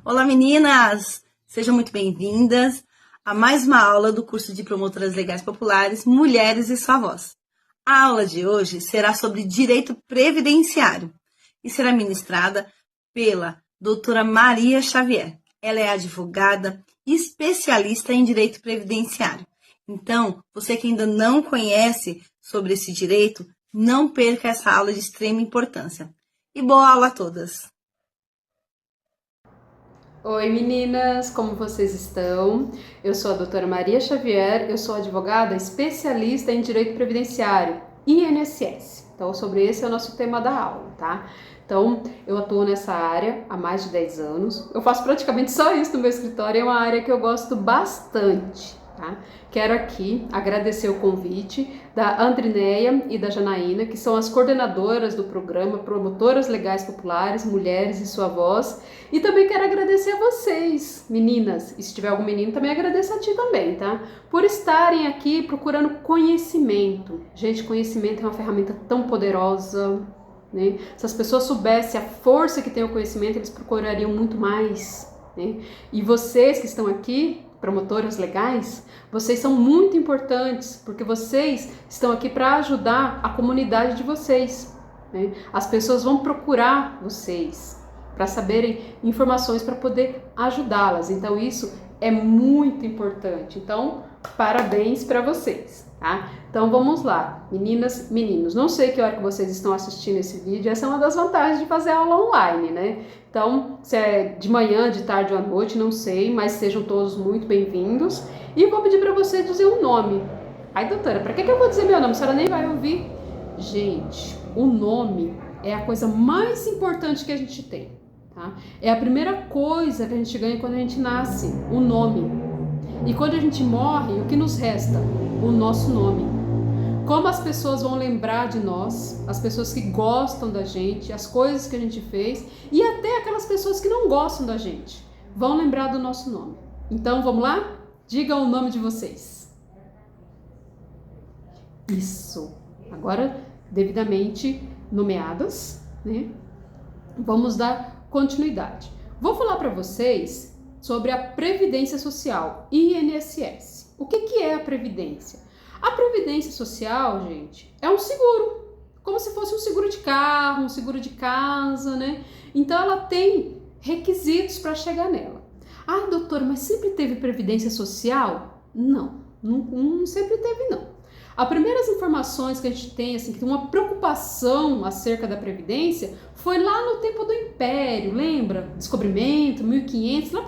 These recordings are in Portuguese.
Olá meninas, sejam muito bem-vindas a mais uma aula do curso de Promotoras Legais Populares, Mulheres e Sua Voz. A aula de hoje será sobre Direito Previdenciário e será ministrada pela doutora Maria Xavier. Ela é advogada e especialista em Direito Previdenciário. Então, você que ainda não conhece sobre esse direito, não perca essa aula de extrema importância. E boa aula a todas! Oi meninas, como vocês estão? Eu sou a doutora Maria Xavier, eu sou advogada especialista em Direito Previdenciário, INSS. Então, sobre esse é o nosso tema da aula, tá? Então, eu atuo nessa área há mais de 10 anos. Eu faço praticamente só isso no meu escritório, é uma área que eu gosto bastante, tá? Quero aqui agradecer o convite da Andrineia e da Janaína, que são as coordenadoras do programa Promotoras Legais Populares, Mulheres e Sua Voz. E também quero agradecer a vocês, meninas, e se tiver algum menino, também agradeço a ti também, tá? Por estarem aqui procurando conhecimento. Gente, conhecimento é uma ferramenta tão poderosa, né? Se as pessoas soubessem a força que tem o conhecimento, eles procurariam muito mais, né? E vocês que estão aqui, promotoras legais, vocês são muito importantes, porque vocês estão aqui para ajudar a comunidade de vocês, né? As pessoas vão procurar vocês para saberem informações para poder ajudá-las. Então isso é muito importante. Então, parabéns para vocês, tá? Então vamos lá, meninas, meninos. Não sei que hora que vocês estão assistindo esse vídeo. Essa é uma das vantagens de fazer aula online, né? Então, se é de manhã, de tarde ou à noite, não sei, mas sejam todos muito bem-vindos. E vou pedir para você dizer um nome. Ai, doutora, para que eu vou dizer meu nome? A senhora nem vai ouvir. Gente, o nome é a coisa mais importante que a gente tem. Tá? É a primeira coisa que a gente ganha quando a gente nasce, o nome. E quando a gente morre, o que nos resta? O nosso nome. Como as pessoas vão lembrar de nós, as pessoas que gostam da gente, as coisas que a gente fez, e até aquelas pessoas que não gostam da gente, vão lembrar do nosso nome. Então, vamos lá? Digam o nome de vocês. Isso. Agora, devidamente nomeadas, né? Vamos dar continuidade. Vou falar para vocês sobre a Previdência Social, INSS. O que é a Previdência? A Previdência Social, gente, é um seguro, como se fosse um seguro de carro, um seguro de casa, né? Então ela tem requisitos para chegar nela. Ah, doutora, mas sempre teve Previdência Social? Não sempre teve, não. As primeiras informações que a gente tem, assim, que tem uma preocupação acerca da Previdência, foi lá no tempo do Império, lembra? Descobrimento, 1500, lá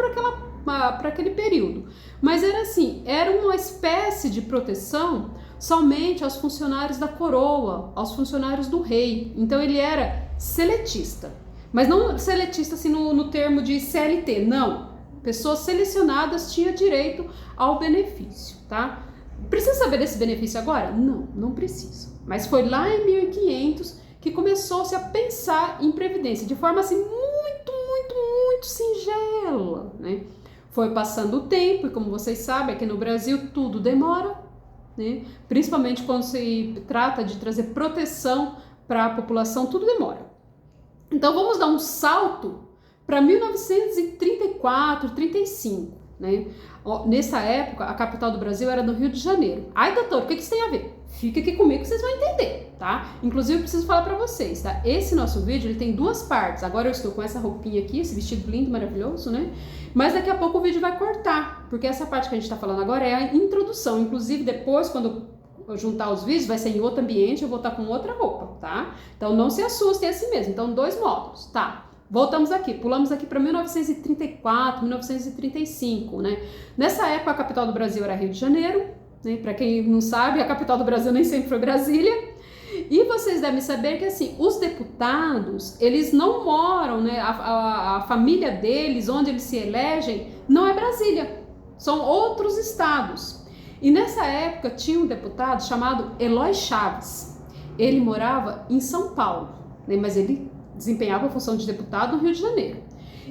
para aquele período. Mas era assim, era uma espécie de proteção somente aos funcionários da coroa, aos funcionários do rei. Então ele era seletista. Mas não seletista assim no termo de CLT, não. Pessoas selecionadas tinham direito ao benefício, tá? Precisa saber desse benefício agora? Não precisa. Mas foi lá em 1500 que começou-se a pensar em previdência de forma assim muito singela, né? Foi passando o tempo e, como vocês sabem, aqui no Brasil tudo demora, né? Principalmente quando se trata de trazer proteção para a população, tudo demora. Então vamos dar um salto para 1934, 35. Né? Nessa época, a capital do Brasil era no Rio de Janeiro. Ai, doutor, o que isso tem a ver? Fica aqui comigo que vocês vão entender, tá? Inclusive, eu preciso falar pra vocês, tá? Esse nosso vídeo, ele tem duas partes. Agora eu estou com essa roupinha aqui, esse vestido lindo, maravilhoso, né? Mas daqui a pouco o vídeo vai cortar, porque essa parte que a gente tá falando agora é a introdução. Inclusive, depois, quando eu juntar os vídeos, vai ser em outro ambiente, eu vou estar com outra roupa, tá? Então, não se assustem, é assim mesmo. Então, dois módulos, tá? Voltamos aqui, pulamos aqui para 1934, 1935, né? Nessa época, a capital do Brasil era Rio de Janeiro, né? Para quem não sabe, a capital do Brasil nem sempre foi Brasília. E vocês devem saber que, assim, os deputados, eles não moram, né? A família deles, onde eles se elegem, não é Brasília, são outros estados. E nessa época, tinha um deputado chamado Eloy Chaves. Ele morava em São Paulo, né? Mas ele desempenhava a função de deputado no Rio de Janeiro.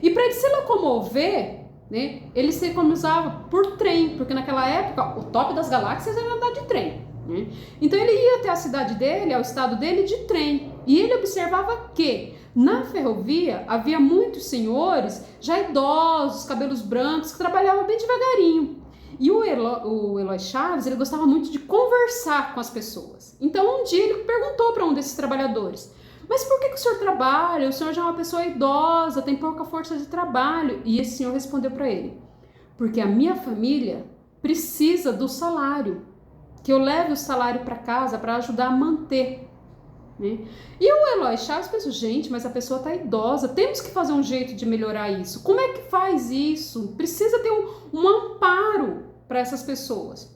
E para ele se locomover, né, ele se economizava por trem, porque naquela época o top das galáxias era andar de trem. Né? Então ele ia até a cidade dele, ao estado dele, de trem. E ele observava que na ferrovia havia muitos senhores já idosos, cabelos brancos, que trabalhavam bem devagarinho. E o Eloy Chaves, ele gostava muito de conversar com as pessoas. Então um dia ele perguntou para um desses trabalhadores: mas por que o senhor trabalha? O senhor já é uma pessoa idosa, tem pouca força de trabalho. E esse senhor respondeu para ele: porque a minha família precisa do salário, que eu leve o salário para casa para ajudar a manter. Né? E o Eloy Chaves pensou: gente, mas a pessoa está idosa, temos que fazer um jeito de melhorar isso. Como é que faz isso? Precisa ter um amparo para essas pessoas.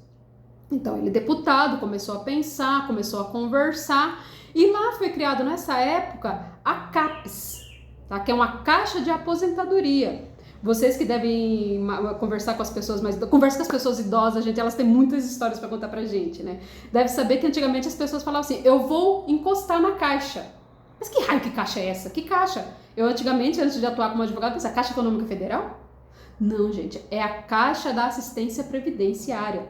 Então ele, deputado, começou a pensar, começou a conversar, e lá foi criado nessa época a CAPES, tá? Que é uma caixa de aposentadoria. Vocês que devem conversar com as pessoas conversa com as pessoas idosas, gente, elas têm muitas histórias para contar pra gente, né? Deve saber que antigamente as pessoas falavam assim: eu vou encostar na caixa. Mas que raio, que caixa é essa? Que caixa? Eu antigamente, antes de atuar como advogado, pensava: Caixa Econômica Federal? Não, gente, é a Caixa da Assistência Previdenciária.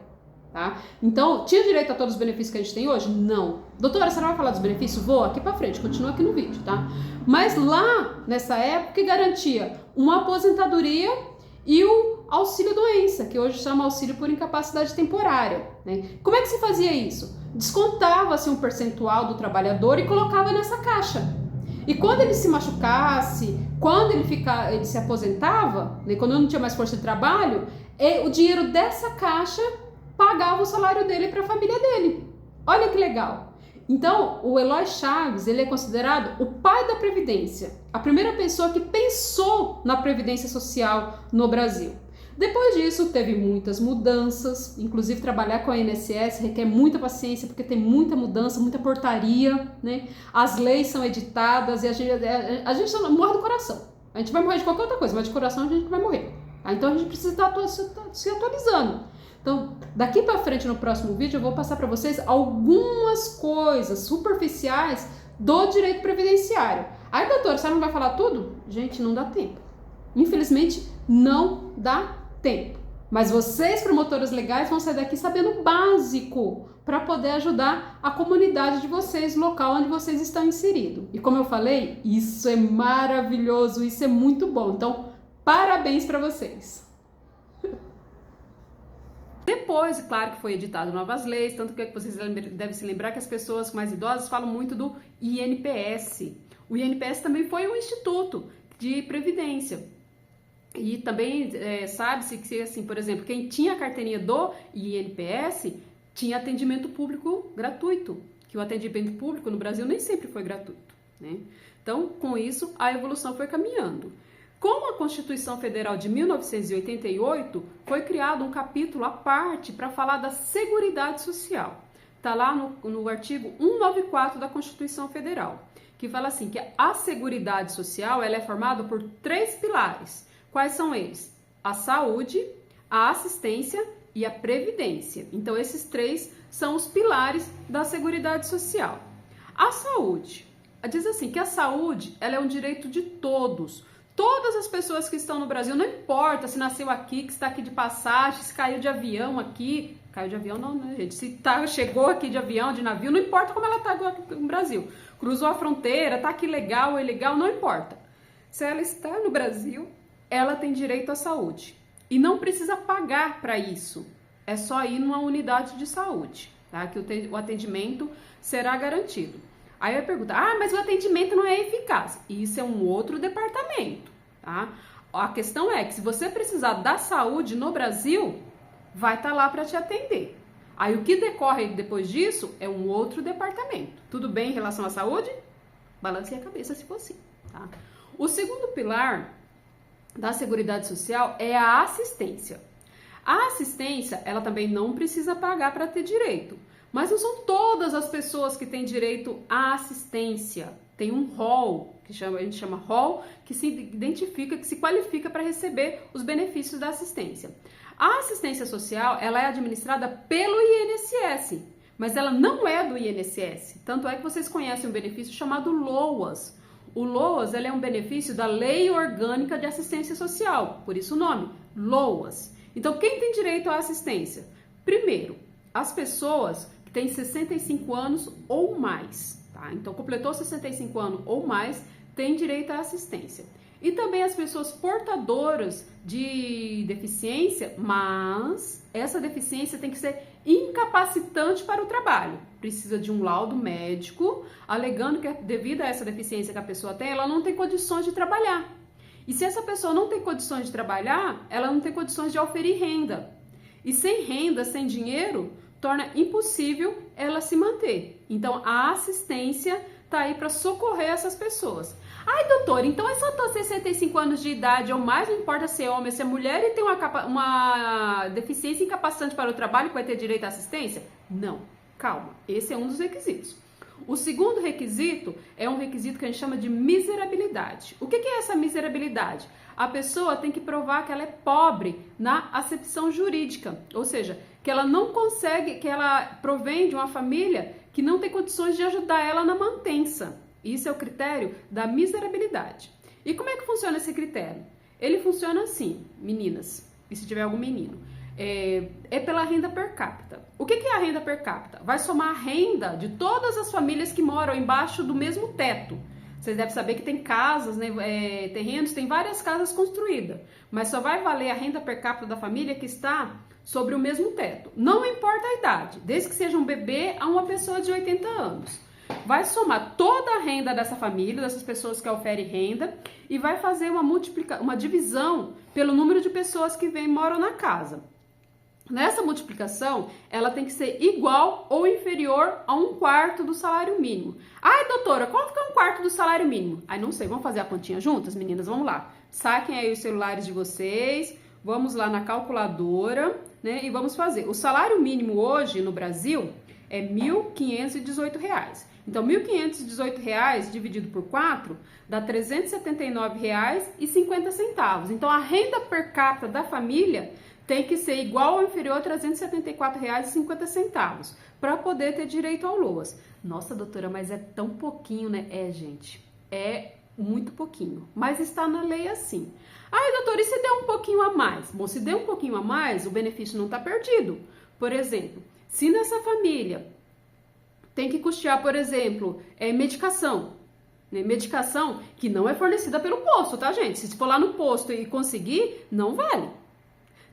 Tá? Então, tinha direito a todos os benefícios que a gente tem hoje? Não. Doutora, você não vai falar dos benefícios? Vou aqui pra frente, continua aqui no vídeo, tá? Mas lá, nessa época, garantia uma aposentadoria e o auxílio-doença, que hoje chama auxílio por incapacidade temporária. Né? Como é que se fazia isso? Descontava-se um percentual do trabalhador e colocava nessa caixa. E quando ele se machucasse, quando ele se aposentava, né, quando não tinha mais força de trabalho, o dinheiro dessa caixa pagava o salário dele para a família dele. Olha que legal. Então, o Eloy Chaves, ele é considerado o pai da Previdência, a primeira pessoa que pensou na Previdência Social no Brasil. Depois disso, teve muitas mudanças, inclusive trabalhar com a INSS requer muita paciência, porque tem muita mudança, muita portaria, né? As leis são editadas e a gente morre do coração. A gente vai morrer de qualquer outra coisa, mas de coração a gente vai morrer. Então a gente precisa estar se atualizando. Então, daqui para frente, no próximo vídeo, eu vou passar para vocês algumas coisas superficiais do direito previdenciário. Aí, doutora, você não vai falar tudo? Gente, não dá tempo. Infelizmente, não dá tempo. Mas vocês, promotores legais, vão sair daqui sabendo o básico para poder ajudar a comunidade de vocês, local onde vocês estão inseridos. E como eu falei, isso é maravilhoso, isso é muito bom. Então, parabéns para vocês. Depois, claro que foi editado novas leis, tanto que vocês devem se lembrar que as pessoas mais idosas falam muito do INPS. O INPS também foi um instituto de previdência. E também sabe-se que, assim, por exemplo, quem tinha a carteirinha do INPS tinha atendimento público gratuito, que o atendimento público no Brasil nem sempre foi gratuito, né? Então, com isso, a evolução foi caminhando. Com a Constituição Federal de 1988, foi criado um capítulo à parte para falar da Seguridade Social. Está lá no artigo 194 da Constituição Federal, que fala assim, que a Seguridade Social ela é formada por 3 pilares. Quais são eles? A saúde, a assistência e a previdência. Então, esses 3 são os pilares da Seguridade Social. A saúde, diz assim, que a saúde ela é um direito de todos. Todas as pessoas que estão no Brasil, não importa se nasceu aqui, que está aqui de passagem, se caiu de avião aqui, caiu de avião não, né, gente? Se chegou aqui de avião, de navio, não importa como ela está no Brasil. Cruzou a fronteira, está aqui legal ou ilegal, não importa. Se ela está no Brasil, ela tem direito à saúde. E não precisa pagar para isso. É só ir numa unidade de saúde, tá? Que o atendimento será garantido. Aí eu pergunto: mas o atendimento não é eficaz. Isso é um outro departamento, tá? A questão é que se você precisar da saúde no Brasil, vai estar lá para te atender. Aí o que decorre depois disso é um outro departamento. Tudo bem em relação à saúde? Balance a cabeça se for assim, tá? O segundo pilar da Seguridade Social é a assistência. A assistência, ela também não precisa pagar para ter direito. Mas não são todas as pessoas que têm direito à assistência. Tem um rol, a gente chama rol, que se identifica, que se qualifica para receber os benefícios da assistência. A assistência social, ela é administrada pelo INSS, mas ela não é do INSS. Tanto é que vocês conhecem um benefício chamado LOAS. O LOAS ele é um benefício da Lei Orgânica de Assistência Social, por isso o nome, LOAS. Então, quem tem direito à assistência? Primeiro, as pessoas tem 65 anos ou mais. tá? Então, completou 65 anos ou mais, tem direito à assistência. E também as pessoas portadoras de deficiência, mas essa deficiência tem que ser incapacitante para o trabalho. Precisa de um laudo médico, alegando que devido a essa deficiência que a pessoa tem, ela não tem condições de trabalhar. E se essa pessoa não tem condições de trabalhar, ela não tem condições de oferir renda. E sem renda, sem dinheiro, torna impossível ela se manter. Então, a assistência está aí para socorrer essas pessoas. Ai, doutor, então é só ter 65 anos de idade ou mais, não importa se é homem ou se é mulher, e tem uma deficiência incapacitante para o trabalho que vai ter direito à assistência? Não, calma, esse é um dos requisitos. O segundo requisito é um requisito que a gente chama de miserabilidade. O que é essa miserabilidade? A pessoa tem que provar que ela é pobre na acepção jurídica, ou seja, que ela não consegue, que ela provém de uma família que não tem condições de ajudar ela na mantença. Isso é o critério da miserabilidade. E como é que funciona esse critério? Ele funciona assim, meninas, e se tiver algum menino, é pela renda per capita. O que é a renda per capita? Vai somar a renda de todas as famílias que moram embaixo do mesmo teto. Vocês devem saber que tem casas, né, terrenos, tem várias casas construídas, mas só vai valer a renda per capita da família que está sobre o mesmo teto. Não importa a idade, desde que seja um bebê a uma pessoa de 80 anos. Vai somar toda a renda dessa família, dessas pessoas que oferem renda, e vai fazer uma divisão pelo número de pessoas que moram na casa. Nessa multiplicação, ela tem que ser igual ou inferior a 1/4 do salário mínimo. Ai, doutora, quanto que é 1/4 do salário mínimo? Ai, não sei, vamos fazer a continha juntas, meninas? Vamos lá. Saquem aí os celulares de vocês, vamos lá na calculadora, né? E vamos fazer. O salário mínimo hoje no Brasil é R$ 1.518. Então, R$ 1.518 dividido por 4 dá R$ 379,50. Então, a renda per capita da família tem que ser igual ou inferior a R$ 374,50 para poder ter direito ao LOAS. Nossa, doutora, mas é tão pouquinho, né? É, gente, é muito pouquinho, mas está na lei assim. Ai, doutora, e se der um pouquinho a mais? Bom, se der um pouquinho a mais, o benefício não está perdido. Por exemplo, se nessa família tem que custear, por exemplo, medicação, né? Medicação que não é fornecida pelo posto, tá, gente? Se for lá no posto e conseguir, não vale.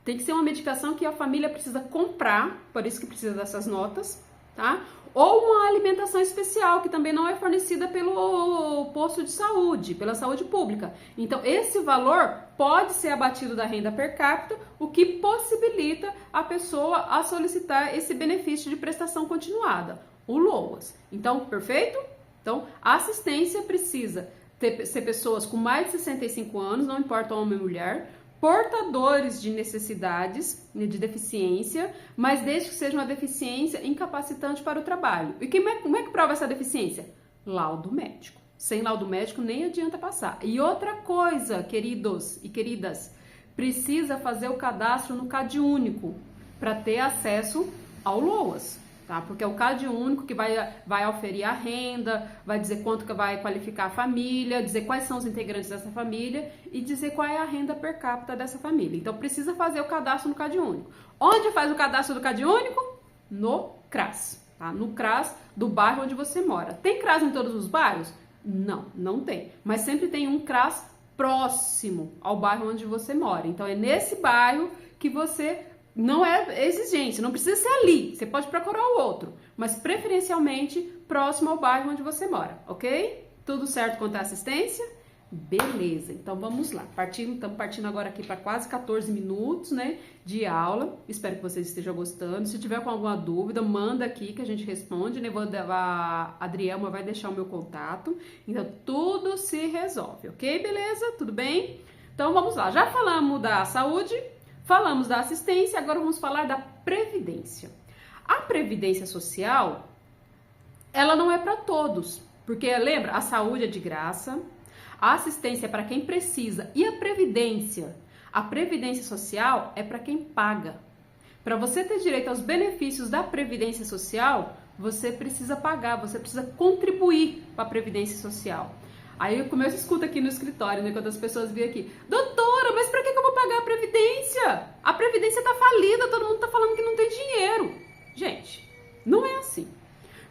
Tem que ser uma medicação que a família precisa comprar, por isso que precisa dessas notas, tá? Ou uma alimentação especial, que também não é fornecida pelo posto de saúde, pela saúde pública. Então, esse valor pode ser abatido da renda per capita, o que possibilita a pessoa a solicitar esse benefício de prestação continuada, o LOAS. Então, perfeito? Então, a assistência precisa ser pessoas com mais de 65 anos, não importa homem ou mulher, portadores de necessidades, de deficiência, mas desde que seja uma deficiência incapacitante para o trabalho. E como é que prova essa deficiência? Laudo médico. Sem laudo médico nem adianta passar. E outra coisa, queridos e queridas, precisa fazer o cadastro no CadÚnico para ter acesso ao LOAS. Tá? Porque é o CadÚnico que vai oferir a renda, vai dizer quanto que vai qualificar a família, dizer quais são os integrantes dessa família e dizer qual é a renda per capita dessa família. Então, precisa fazer o cadastro no CadÚnico. Onde faz o cadastro do CadÚnico? No CRAS. Tá? No CRAS do bairro onde você mora. Tem CRAS em todos os bairros? Não, não tem. Mas sempre tem um CRAS próximo ao bairro onde você mora. Então, é nesse bairro que você... Não é exigente, não precisa ser ali, você pode procurar o outro, mas preferencialmente próximo ao bairro onde você mora, ok? Tudo certo quanto à assistência? Beleza, então vamos lá, estamos partindo agora aqui para quase 14 minutos, né, de aula, espero que vocês estejam gostando. Se tiver com alguma dúvida, manda aqui que a gente responde, né, a Adriana vai deixar o meu contato, então tudo se resolve, ok? Beleza? Tudo bem? Então vamos lá, já falamos da saúde, falamos da assistência, agora vamos falar da previdência. A previdência social, ela não é para todos, porque lembra, a saúde é de graça, a assistência é para quem precisa e a previdência social é para quem paga. Para você ter direito aos benefícios da previdência social, você precisa pagar, você precisa contribuir para a previdência social. Aí, como eu escuto aqui no escritório, né, quando as pessoas vêm aqui, doutora, mas pra que eu vou pagar a previdência? A previdência tá falida, todo mundo tá falando que não tem dinheiro. Gente, não é assim.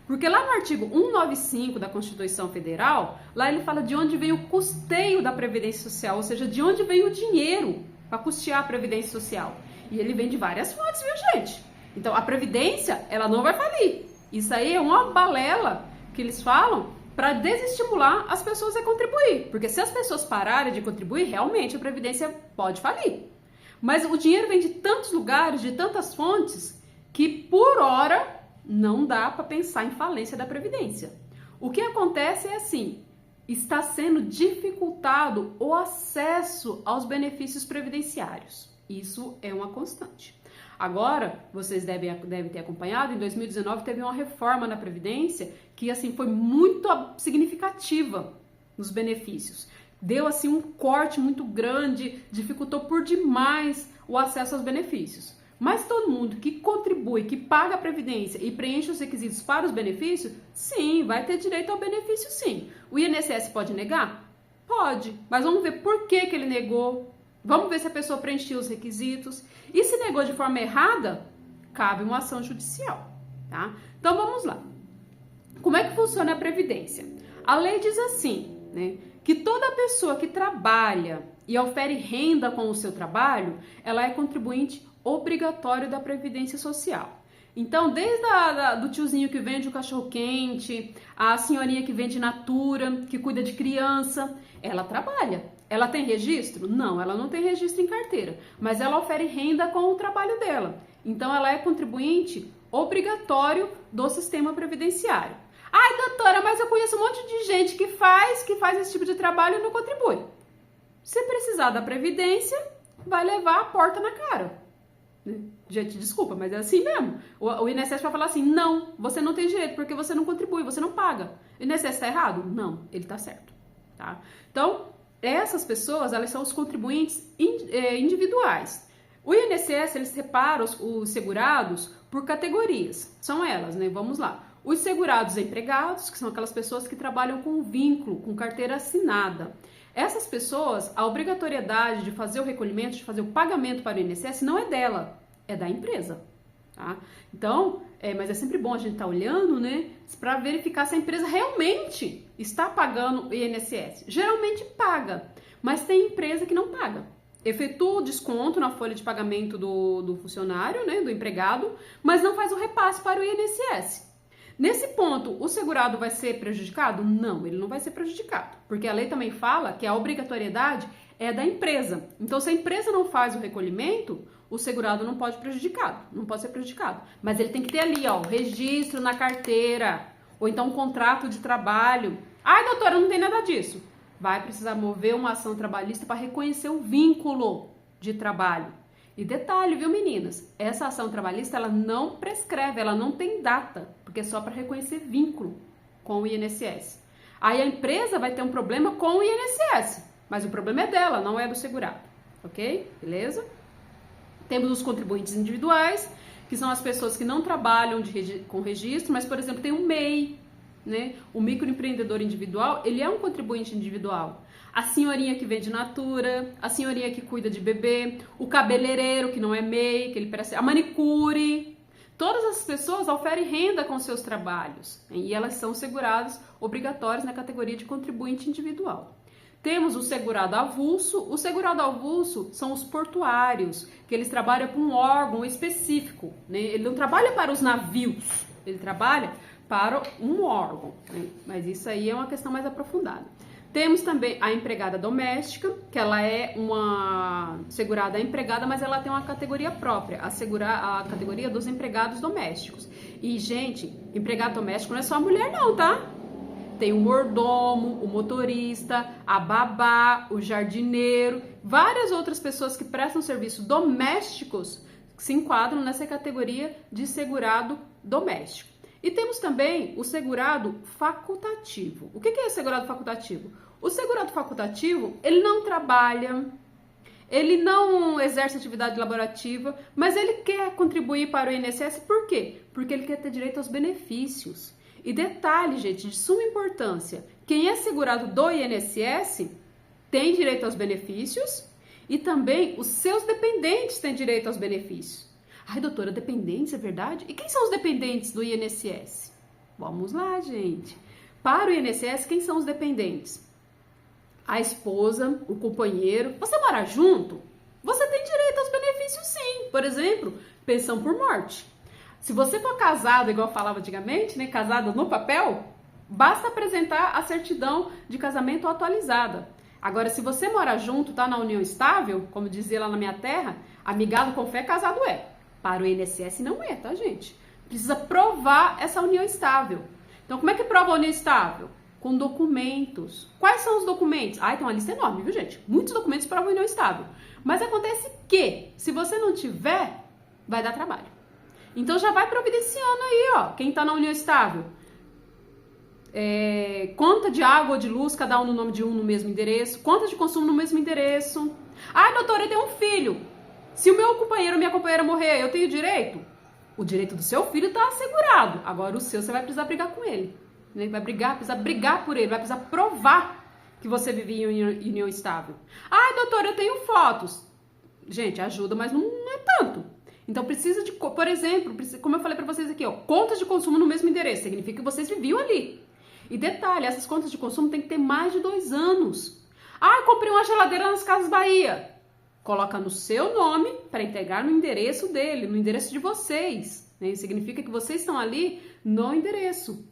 Porque lá no artigo 195 da Constituição Federal, lá ele fala de onde vem o custeio da Previdência Social, ou seja, de onde vem o dinheiro para custear a Previdência Social. E ele vem de várias fontes, viu, gente? Então, a Previdência, ela não vai falir. Isso aí é uma balela que eles falam para desestimular as pessoas a contribuir. Porque se as pessoas pararem de contribuir, realmente a Previdência pode falir. Mas o dinheiro vem de tantos lugares, de tantas fontes, que por hora não dá para pensar em falência da Previdência. O que acontece é assim, está sendo dificultado o acesso aos benefícios previdenciários. Isso é uma constante. Agora, vocês devem ter acompanhado, em 2019 teve uma reforma na Previdência que assim foi muito significativa nos benefícios. Deu assim um corte muito grande, dificultou por demais o acesso aos benefícios. Mas todo mundo que contribui, que paga a Previdência e preenche os requisitos para os benefícios, sim, vai ter direito ao benefício sim. O INSS pode negar? Pode, mas vamos ver por que ele negou. Vamos ver se a pessoa preencheu os requisitos. E se negou de forma errada, cabe uma ação judicial, tá? Então vamos lá. Como é que funciona a Previdência? A lei diz assim, né, que toda pessoa que trabalha e ofere renda com o seu trabalho, ela é contribuinte obrigatório da Previdência Social. Então, desde do tiozinho que vende o cachorro-quente, a senhorinha que vende natura, que cuida de criança, ela trabalha. Ela tem registro? Não, ela não tem registro em carteira, mas ela ofere renda com o trabalho dela. Então, ela é contribuinte obrigatório do sistema previdenciário. Ai, doutora, mas eu conheço um monte de gente que faz esse tipo de trabalho e não contribui. Se precisar da Previdência, vai levar a porta na cara. Gente, desculpa, mas é assim mesmo. O INSS vai falar assim, não, você não tem direito porque você não contribui, você não paga. O INSS está errado? Não, ele está certo. Tá? Então, essas pessoas, elas são os contribuintes individuais. O INSS, ele separa os segurados por categorias. São elas, né? Vamos lá. Os segurados empregados, que são aquelas pessoas que trabalham com vínculo, com carteira assinada. Essas pessoas, a obrigatoriedade de fazer o recolhimento, de fazer o pagamento para o INSS não é dela, é da empresa. Tá? Então, mas é sempre bom a gente estar olhando, né, para verificar se a empresa realmente está pagando o INSS. Geralmente paga, mas tem empresa que não paga. Efetua o desconto na folha de pagamento do funcionário, né, do empregado, mas não faz o repasse para o INSS. Nesse ponto, o segurado vai ser prejudicado? Não, ele não vai ser prejudicado, porque a lei também fala que a obrigatoriedade é da empresa. Então, se a empresa não faz o recolhimento, o segurado não pode ser prejudicado. Mas ele tem que ter ali, ó, o registro na carteira, ou então um contrato de trabalho. Ai, doutora, não tem nada disso. Vai precisar mover uma ação trabalhista para reconhecer o vínculo de trabalho. E detalhe, viu, meninas? Essa ação trabalhista, ela não prescreve, ela não tem data, porque é só para reconhecer vínculo com o INSS. Aí a empresa vai ter um problema com o INSS, mas o problema é dela, não é do segurado, ok? Beleza? Temos os contribuintes individuais, que são as pessoas que não trabalham com registro, mas, por exemplo, tem o MEI, né? O microempreendedor individual, ele é um contribuinte individual. A senhorinha que vende natura, a senhorinha que cuida de bebê, o cabeleireiro que não é MEI, que ele presta, a manicure. Todas as pessoas oferem renda com seus trabalhos, hein? E elas são seguradas obrigatórias na categoria de contribuinte individual. Temos o segurado avulso. O segurado avulso são os portuários, que eles trabalham com um órgão específico, né? Ele não trabalha para os navios, ele trabalha para um órgão, né? Mas isso aí é uma questão mais aprofundada. Temos também a empregada doméstica, que ela é uma segurada empregada, mas ela tem uma categoria própria, a categoria dos empregados domésticos. E, gente, empregado doméstico não é só a mulher não, tá? Tem o mordomo, o motorista, a babá, o jardineiro, várias outras pessoas que prestam serviços domésticos se enquadram nessa categoria de segurado doméstico. E temos também o segurado facultativo. O que é o segurado facultativo? O segurado facultativo, ele não trabalha, ele não exerce atividade laborativa, mas ele quer contribuir para o INSS, por quê? Porque ele quer ter direito aos benefícios. E detalhe, gente, de suma importância, quem é segurado do INSS tem direito aos benefícios e também os seus dependentes têm direito aos benefícios. Ai, doutora, dependentes, é verdade? E quem são os dependentes do INSS? Vamos lá, gente. Para o INSS, quem são os dependentes? A esposa, o companheiro. Você mora junto? Você tem direito aos benefícios, sim. Por exemplo, pensão por morte. Se você for casado, igual eu falava antigamente, né, casado no papel, basta apresentar a certidão de casamento atualizada. Agora, se você mora junto, tá na união estável, como dizia lá na minha terra, amigado com fé, casado é. Para o INSS não é, tá, gente? Precisa provar essa união estável. Então, como é que prova a união estável? Com documentos. Quais são os documentos? Ah, então a lista é enorme, viu, gente? Muitos documentos provam a união estável. Mas acontece que, se você não tiver, vai dar trabalho. Então, já vai providenciando aí, ó, quem tá na união estável. Conta de água ou de luz, cada um no nome de um no mesmo endereço. Conta de consumo no mesmo endereço. Ah, doutora, eu tenho um filho. Se o meu companheiro ou minha companheira morrer, eu tenho direito? O direito do seu filho está assegurado. Agora o seu, você vai precisar brigar com ele. Né? Vai precisar brigar por ele, vai precisar provar que você vive em união estável. Ah, doutora, eu tenho fotos. Gente, ajuda, mas não é tanto. Então precisa de, por exemplo, como eu falei para vocês aqui, ó, contas de consumo no mesmo endereço. Significa que vocês viviam ali. E detalhe, essas contas de consumo tem que ter mais de 2 anos. Ah, comprei uma geladeira nas Casas Bahia. Coloca no seu nome para integrar no endereço dele, no endereço de vocês. Né? Significa que vocês estão ali no endereço.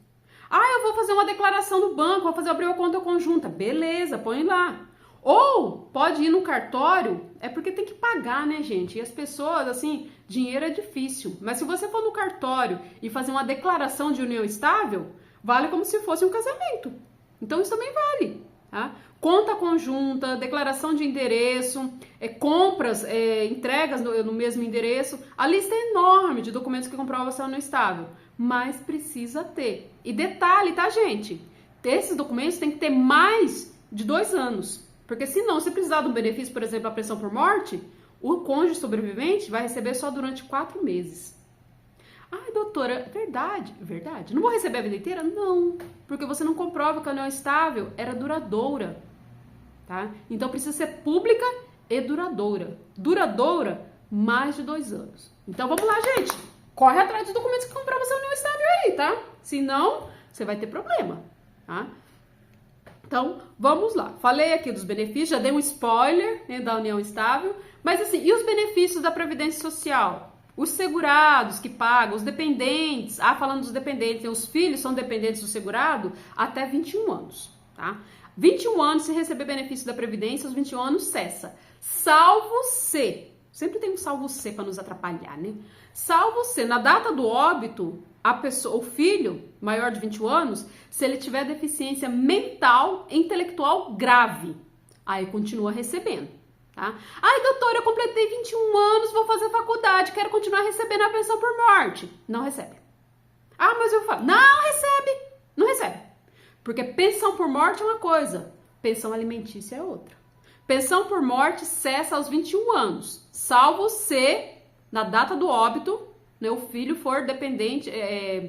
Ah, eu vou fazer uma declaração no banco, vou abrir uma conta conjunta. Beleza, põe lá. Ou pode ir no cartório, é porque tem que pagar, né, gente? E as pessoas, assim, dinheiro é difícil. Mas se você for no cartório e fazer uma declaração de união estável, vale como se fosse um casamento. Então isso também vale, tá? Conta conjunta, declaração de endereço, compras, entregas no mesmo endereço. A lista é enorme de documentos que comprovam essa união estável, mas precisa ter. E detalhe, tá, gente? Esses documentos têm que ter mais de 2 anos. Porque senão, se precisar de um benefício, por exemplo, a pensão por morte, o cônjuge sobrevivente vai receber só durante 4 meses. Ai, doutora, verdade. Não vou receber a vida inteira? Não, porque você não comprova que a união estável era duradoura, tá? Então precisa ser pública e duradoura. Duradoura, mais de 2 anos. Então vamos lá, gente. Corre atrás dos documentos que comprovam essa união estável aí, tá? Senão, você vai ter problema, tá? Então, vamos lá. Falei aqui dos benefícios, já dei um spoiler, né, da união estável. Mas assim, e os benefícios da Previdência Social? Os segurados que pagam, os dependentes. Ah, falando dos dependentes, os filhos são dependentes do segurado até 21 anos, tá? 21 anos, se receber benefício da Previdência, os 21 anos cessa. Salvo se, sempre tem um salvo se para nos atrapalhar, né? Salvo se, na data do óbito, a pessoa, o filho maior de 21 anos, se ele tiver deficiência mental e intelectual grave, aí continua recebendo. Tá? Ai, doutora, eu completei 21 anos, vou fazer faculdade, quero continuar recebendo a pensão por morte. Não recebe. Ah, mas eu falo, não recebe. Porque pensão por morte é uma coisa, pensão alimentícia é outra. Pensão por morte cessa aos 21 anos, salvo se, na data do óbito, né, o filho for dependente,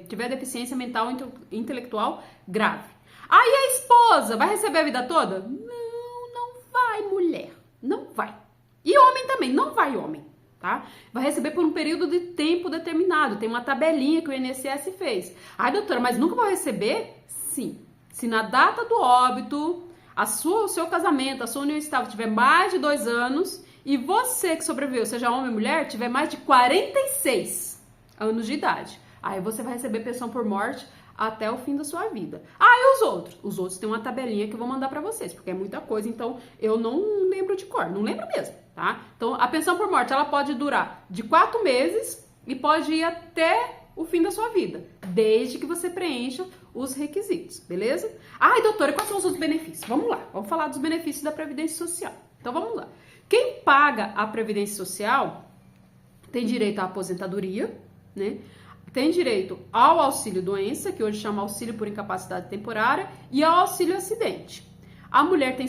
tiver deficiência mental e intelectual grave. Aí a esposa vai receber a vida toda? Não vai, mulher. Não vai. E homem também, não vai homem, tá? Vai receber por um período de tempo determinado. Tem uma tabelinha que o INSS fez. Ai, doutora, mas nunca vou receber? Sim. Se na data do óbito, o seu casamento, a sua união estável tiver mais de 2 anos e você que sobreviveu, seja homem ou mulher, tiver mais de 46 anos de idade, aí você vai receber pensão por morte até o fim da sua vida. Ah, e os outros? Os outros tem uma tabelinha que eu vou mandar pra vocês, porque é muita coisa, então eu não lembro de cor, não lembro mesmo, tá? Então, a pensão por morte, ela pode durar de 4 meses e pode ir até o fim da sua vida, desde que você preencha os requisitos, beleza? Ai, doutora, quais são os outros benefícios? Vamos lá, vamos falar dos benefícios da Previdência Social. Então, vamos lá. Quem paga a Previdência Social tem direito à aposentadoria, né? Tem direito ao auxílio-doença, que hoje chama auxílio por incapacidade temporária, e ao auxílio-acidente. A mulher tem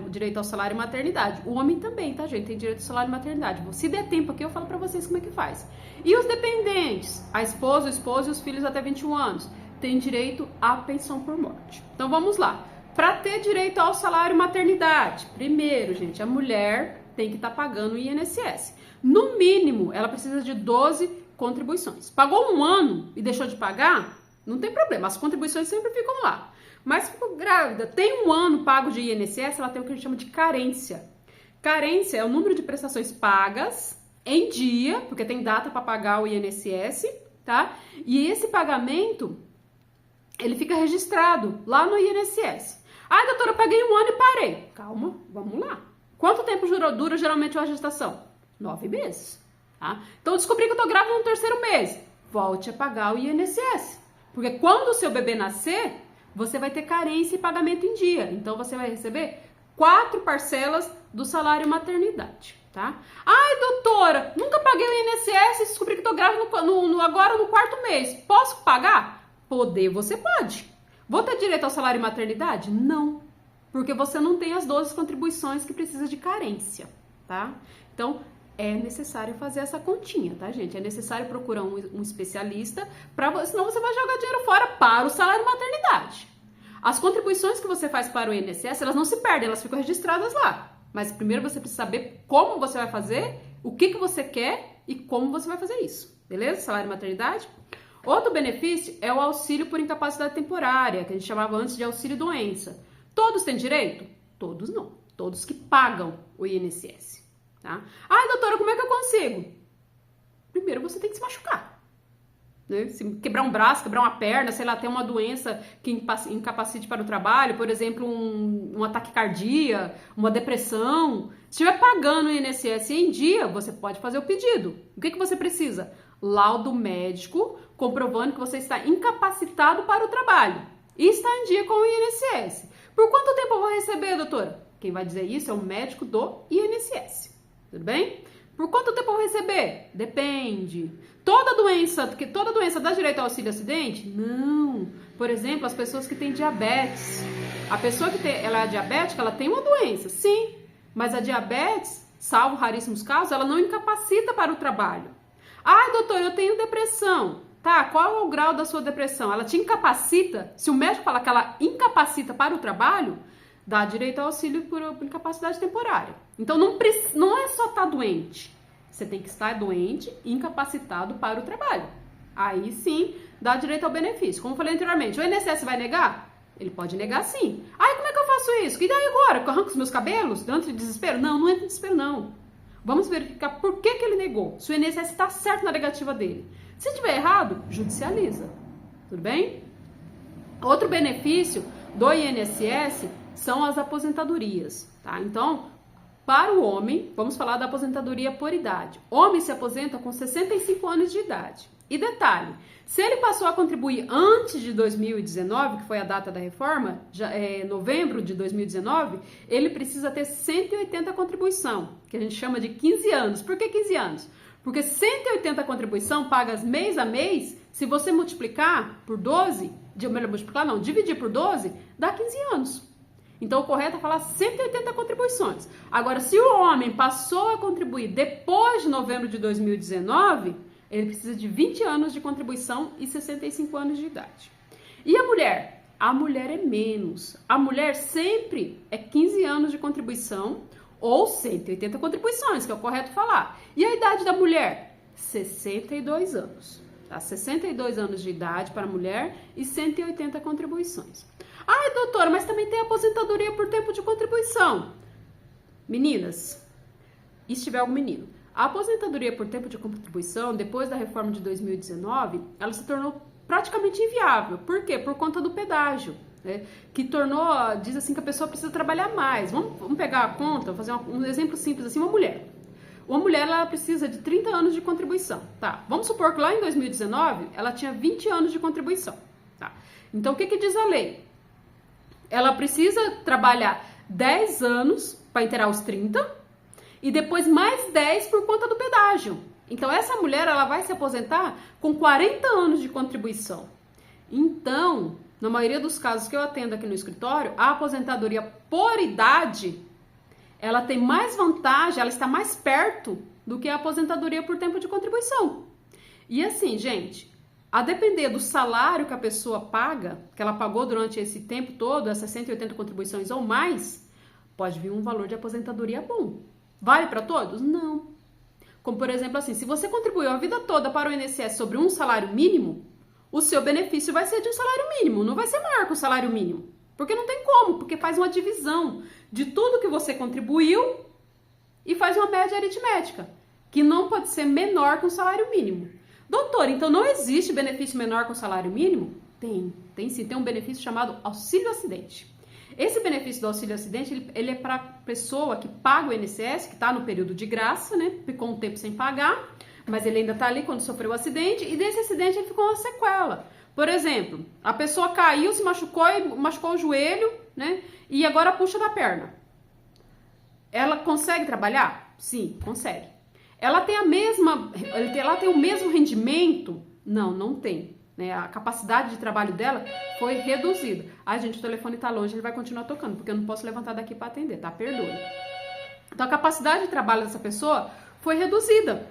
direito ao salário maternidade. O homem também, tá, gente? Tem direito ao salário maternidade. Se der tempo aqui, eu falo pra vocês como é que faz. E os dependentes? A esposa, o esposo e os filhos até 21 anos têm direito à pensão por morte. Então, vamos lá. Para ter direito ao salário maternidade, primeiro, gente, a mulher tem que estar pagando o INSS. No mínimo, ela precisa de 12 contribuições. Pagou 1 ano e deixou de pagar, não tem problema, as contribuições sempre ficam lá. Mas se ficou grávida, tem um ano pago de INSS, ela tem o que a gente chama de carência. Carência é o número de prestações pagas em dia, porque tem data para pagar o INSS, tá? E esse pagamento, ele fica registrado lá no INSS. Ah, doutora, eu paguei um ano e parei. Calma, vamos lá. Quanto tempo dura geralmente a gestação? 9 meses, tá? Então, eu descobri que eu tô grávida no 3º mês. Volte a pagar o INSS. Porque quando o seu bebê nascer, você vai ter carência e pagamento em dia. Então, você vai receber 4 parcelas do salário maternidade, tá? Ai, doutora, nunca paguei o INSS e descobri que tô grávida agora no 4º mês. Posso pagar? Poder, você pode. Vou ter direito ao salário maternidade? Não. Porque você não tem as 12 contribuições que precisa de carência, tá? Então, é necessário fazer essa continha, tá, gente? É necessário procurar um especialista, senão você vai jogar dinheiro fora para o salário maternidade. As contribuições que você faz para o INSS, elas não se perdem, elas ficam registradas lá. Mas primeiro você precisa saber como você vai fazer, o que você quer e como você vai fazer isso, beleza? Salário maternidade. Outro benefício é o auxílio por incapacidade temporária, que a gente chamava antes de auxílio doença. Todos têm direito? Todos não. Todos que pagam o INSS, tá? Ai, doutora, como é que eu consigo? Primeiro você tem que se machucar. Né? Se quebrar um braço, quebrar uma perna, sei lá, ter uma doença que incapacite para o trabalho, por exemplo, um ataque cardíaco, uma depressão. Se estiver pagando o INSS em dia, você pode fazer o pedido. O que você precisa? Laudo médico comprovando que você está incapacitado para o trabalho e está em dia com o INSS. Por quanto tempo eu vou receber, doutora? Quem vai dizer isso é o médico do INSS. Tudo bem? Por quanto tempo eu vou receber? Depende. Toda doença dá direito ao auxílio acidente? Não. Por exemplo, as pessoas que têm diabetes. A pessoa que ela é diabética, ela tem uma doença, sim. Mas a diabetes, salvo raríssimos casos, ela não incapacita para o trabalho. Ah, doutor, eu tenho depressão. Tá, qual é o grau da sua depressão? Ela te incapacita? Se o médico falar que ela incapacita para o trabalho, dá direito ao auxílio por incapacidade temporária. Então, não é só estar doente. Você tem que estar doente, incapacitado para o trabalho. Aí sim, dá direito ao benefício. Como eu falei anteriormente, o INSS vai negar? Ele pode negar sim. Ai, como é que eu faço isso? E daí agora? Que eu arranco os meus cabelos? Dentro de desespero? Não, não é de desespero, não. Vamos verificar por que ele negou. Se o INSS está certo na negativa dele. Se estiver errado, judicializa. Tudo bem? Outro benefício do INSS são as aposentadorias, tá? Então, para o homem, vamos falar da aposentadoria por idade. Homem se aposenta com 65 anos de idade. E detalhe, se ele passou a contribuir antes de 2019, que foi a data da reforma, novembro de 2019, ele precisa ter 180 contribuição, que a gente chama de 15 anos. Por que 15 anos? Porque 180 contribuição pagas mês a mês, se você multiplicar por 12, dividir por 12, dá 15 anos. Então, o correto é falar 180 contribuições. Agora, se o homem passou a contribuir depois de novembro de 2019, ele precisa de 20 anos de contribuição e 65 anos de idade. E a mulher? A mulher é menos. A mulher sempre é 15 anos de contribuição ou 180 contribuições, que é o correto falar. E a idade da mulher? 62 anos. Tá? 62 anos de idade para a mulher e 180 contribuições. Ai, doutora, mas também tem aposentadoria por tempo de contribuição. Meninas, e se tiver algum menino, a aposentadoria por tempo de contribuição, depois da reforma de 2019, ela se tornou praticamente inviável. Por quê? Por conta do pedágio, né? Que diz assim que a pessoa precisa trabalhar mais. Vamos pegar a conta, fazer um exemplo simples assim, uma mulher. Uma mulher, ela precisa de 30 anos de contribuição, tá? Vamos supor que lá em 2019, ela tinha 20 anos de contribuição, tá? Então, o que diz a lei? Ela precisa trabalhar 10 anos para inteirar os 30 e depois mais 10 por conta do pedágio. Então, essa mulher, ela vai se aposentar com 40 anos de contribuição. Então, na maioria dos casos que eu atendo aqui no escritório, a aposentadoria por idade, ela tem mais vantagem, ela está mais perto do que a aposentadoria por tempo de contribuição. E assim, gente, a depender do salário que a pessoa paga, que ela pagou durante esse tempo todo, essas 180 contribuições ou mais, pode vir um valor de aposentadoria bom. Vale para todos? Não. Como, por exemplo, assim, se você contribuiu a vida toda para o INSS sobre um salário mínimo, o seu benefício vai ser de um salário mínimo, não vai ser maior que o salário mínimo. Porque não tem como, porque faz uma divisão de tudo que você contribuiu e faz uma média aritmética, que não pode ser menor que o salário mínimo. Doutor, então não existe benefício menor que o salário mínimo? Tem sim, tem um benefício chamado auxílio-acidente. Esse benefício do auxílio-acidente, ele é para a pessoa que paga o INSS, que está no período de graça, né? Ficou um tempo sem pagar, mas ele ainda está ali quando sofreu o acidente, e desse acidente ele ficou uma sequela. Por exemplo, a pessoa caiu, se machucou e machucou o joelho, né? E agora puxa da perna. Ela consegue trabalhar? Sim, consegue. Ela tem o mesmo rendimento? Não, não tem. Né? A capacidade de trabalho dela foi reduzida. Ai, gente, o telefone tá longe, ele vai continuar tocando, porque eu não posso levantar daqui para atender, tá? Perdoe. Então, a capacidade de trabalho dessa pessoa foi reduzida.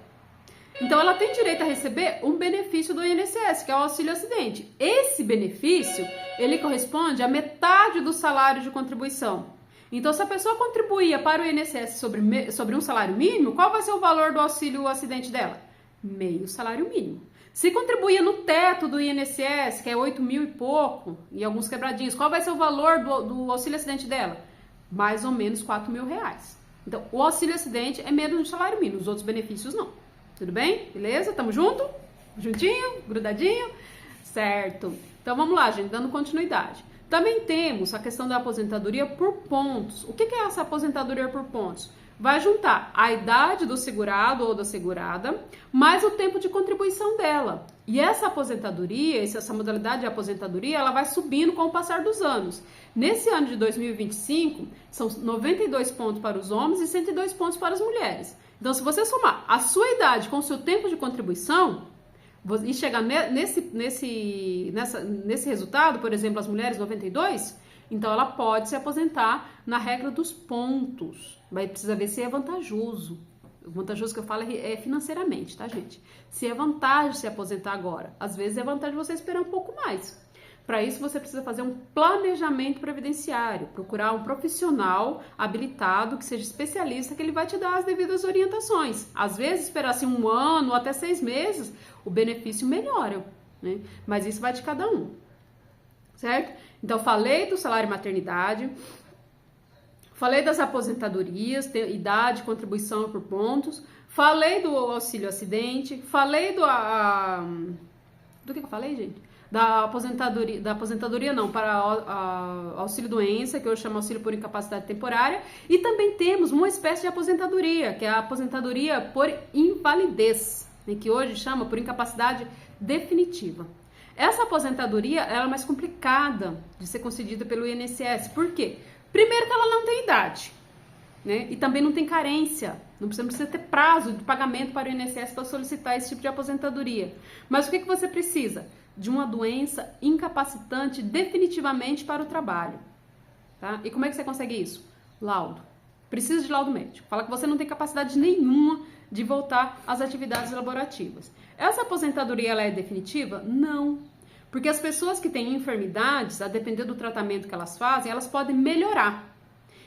Então, ela tem direito a receber um benefício do INSS, que é o auxílio-acidente. Esse benefício, ele corresponde à metade do salário de contribuição. Então, se a pessoa contribuía para o INSS sobre um salário mínimo, qual vai ser o valor do auxílio-acidente dela? Meio salário mínimo. Se contribuía no teto do INSS, que é 8 mil e pouco, e alguns quebradinhos, qual vai ser o valor do auxílio-acidente dela? Mais ou menos 4 mil reais. Então, o auxílio-acidente é menos do salário mínimo, os outros benefícios não. Tudo bem? Beleza? Tamo junto? Juntinho? Grudadinho? Certo. Então, vamos lá, gente, dando continuidade. Também temos a questão da aposentadoria por pontos. O que é essa aposentadoria por pontos? Vai juntar a idade do segurado ou da segurada, mais o tempo de contribuição dela. E essa aposentadoria, essa modalidade de aposentadoria, ela vai subindo com o passar dos anos. Nesse ano de 2025, são 92 pontos para os homens e 102 pontos para as mulheres. Então, se você somar a sua idade com o seu tempo de contribuição e chegar nesse resultado, por exemplo, as mulheres 92, então ela pode se aposentar na regra dos pontos. Vai precisar ver se é vantajoso. O vantajoso que eu falo é financeiramente, tá, gente? Se é vantagem se aposentar agora. Às vezes é vantagem você esperar um pouco mais. Para isso, você precisa fazer um planejamento previdenciário, procurar um profissional habilitado, que seja especialista, que ele vai te dar as devidas orientações. Às vezes, esperar assim 1 ano ou até 6 meses, o benefício melhora, né? Mas isso vai de cada um, certo? Então, falei do salário maternidade, falei das aposentadorias, idade, contribuição por pontos, falei do auxílio acidente, falei do que eu falei, gente? Da aposentadoria não, para auxílio doença, que eu chamo auxílio por incapacidade temporária, e também temos uma espécie de aposentadoria, que é a aposentadoria por invalidez, né, que hoje chama por incapacidade definitiva. Essa aposentadoria ela é mais complicada de ser concedida pelo INSS, por quê? Primeiro que ela não tem idade, né, e também não tem carência, não precisa ter prazo de pagamento para o INSS para solicitar esse tipo de aposentadoria. Mas o que você precisa? De uma doença incapacitante definitivamente para o trabalho, tá? E como é que você consegue isso? Laudo. Precisa de laudo médico. Fala que você não tem capacidade nenhuma de voltar às atividades laborativas. Essa aposentadoria, ela é definitiva? Não. Porque as pessoas que têm enfermidades, a depender do tratamento que elas fazem, elas podem melhorar.